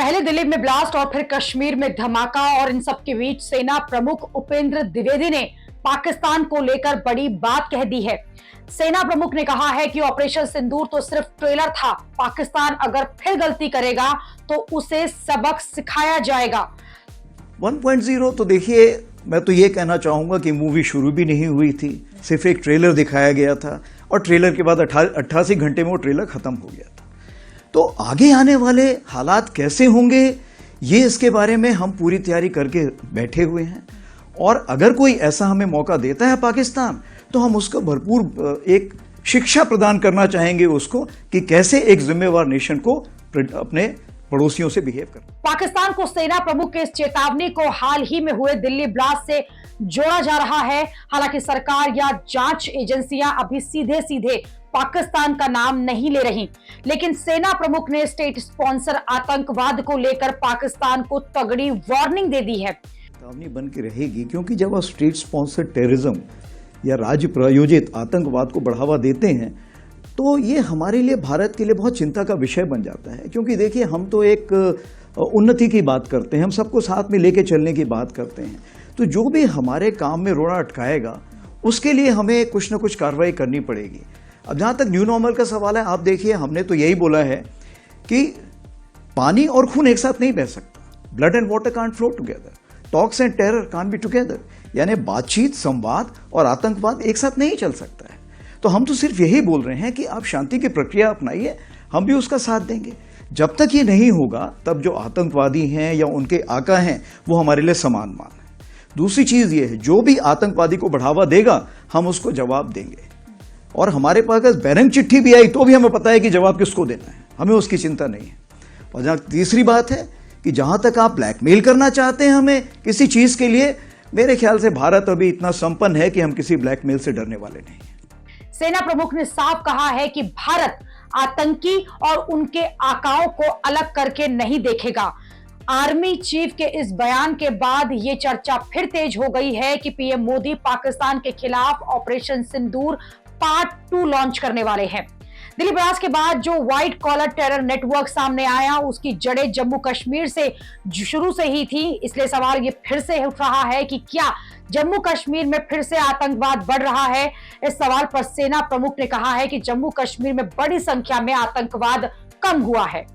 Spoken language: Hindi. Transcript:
पहले दिल्ली में ब्लास्ट और फिर कश्मीर में धमाका और इन सब के बीच सेना प्रमुख उपेंद्र द्विवेदी ने पाकिस्तान को लेकर बड़ी बात कह दी है। सेना प्रमुख ने कहा है कि ऑपरेशन सिंदूर तो सिर्फ ट्रेलर था, पाकिस्तान अगर फिर गलती करेगा तो उसे सबक सिखाया जाएगा। 1.0 तो देखिए, मैं तो ये कहना चाहूंगा कि मूवी शुरू भी नहीं हुई थी, सिर्फ एक ट्रेलर दिखाया गया था और ट्रेलर के बाद 88 घंटे में वो ट्रेलर खत्म हो गया था। तो आगे आने वाले हालात कैसे होंगे, ये इसके बारे में हम पूरी तैयारी करके बैठे हुए हैं और अगर कोई ऐसा हमें मौका देता है पाकिस्तान, तो हम उसको भरपूर एक शिक्षा प्रदान करना चाहेंगे उसको कि कैसे एक जिम्मेवार नेशन को अपने पड़ोसियों से बिहेव कर। पाकिस्तान को सेना प्रमुख के इस चेतावनी को हाल ही में हुए दिल्ली ब्लास्ट से जोड़ा जा रहा है। हालांकि सरकार या जांच एजेंसियां अभी सीधे सीधे पाकिस्तान का नाम नहीं ले रही, लेकिन सेना प्रमुख ने स्टेट स्पॉन्सर आतंकवाद को लेकर पाकिस्तान को तगड़ी वार्निंग दे दी है। चेतावनी बन के रहेगी, क्योंकि जब आप स्टेट स्पॉन्सर टेररिज्म या राज्य प्रायोजित आतंकवाद को बढ़ावा देते हैं तो ये हमारे लिए, भारत के लिए बहुत चिंता का विषय बन जाता है। क्योंकि देखिए, हम तो एक उन्नति की बात करते हैं, हम सबको साथ में लेके चलने की बात करते हैं, तो जो भी हमारे काम में रोड़ा अटकाएगा उसके लिए हमें कुछ ना कुछ कार्रवाई करनी पड़ेगी। अब जहाँ तक न्यू नॉर्मल का सवाल है, आप देखिए, हमने तो यही बोला है कि पानी और खून एक साथ नहीं बह सकता। Blood and water can't flow together, talks and terror can't be together. यानी बातचीत, संवाद और आतंकवाद एक साथ नहीं चल सकता है। तो हम तो सिर्फ यही बोल रहे हैं कि आप शांति की प्रक्रिया अपनाइए, हम भी उसका साथ देंगे। जब तक ये नहीं होगा तब जो आतंकवादी हैं या उनके आका हैं वो हमारे लिए समान मान है। दूसरी चीज ये है, जो भी आतंकवादी को बढ़ावा देगा हम उसको जवाब देंगे और हमारे पास अगर बैरंग चिट्ठी भी आई तो भी हमें पता है कि जवाब किसको देना है, हमें उसकी चिंता नहीं है। और जहां तीसरी बात है कि जहां तक आप ब्लैकमेल करना चाहते हैं हमें किसी चीज के लिए, मेरे ख्याल से भारत अभी इतना संपन्न है कि हम किसी ब्लैकमेल से डरने वाले नहीं हैं। सेना प्रमुख ने साफ कहा है कि भारत आतंकी और उनके आकाओं को अलग करके नहीं देखेगा। आर्मी चीफ के इस बयान के बाद ये चर्चा फिर तेज हो गई है कि पीएम मोदी पाकिस्तान के खिलाफ ऑपरेशन सिंदूर पार्ट 2 लॉन्च करने वाले हैं। दिल्ली ब्लास्ट के बाद जो व्हाइट कॉलर टेरर नेटवर्क सामने आया उसकी जड़ें जम्मू कश्मीर से शुरू से ही थी, इसलिए सवाल ये फिर से उठ रहा है कि क्या जम्मू कश्मीर में फिर से आतंकवाद बढ़ रहा है। इस सवाल पर सेना प्रमुख ने कहा है कि जम्मू कश्मीर में बड़ी संख्या में आतंकवाद कम हुआ है।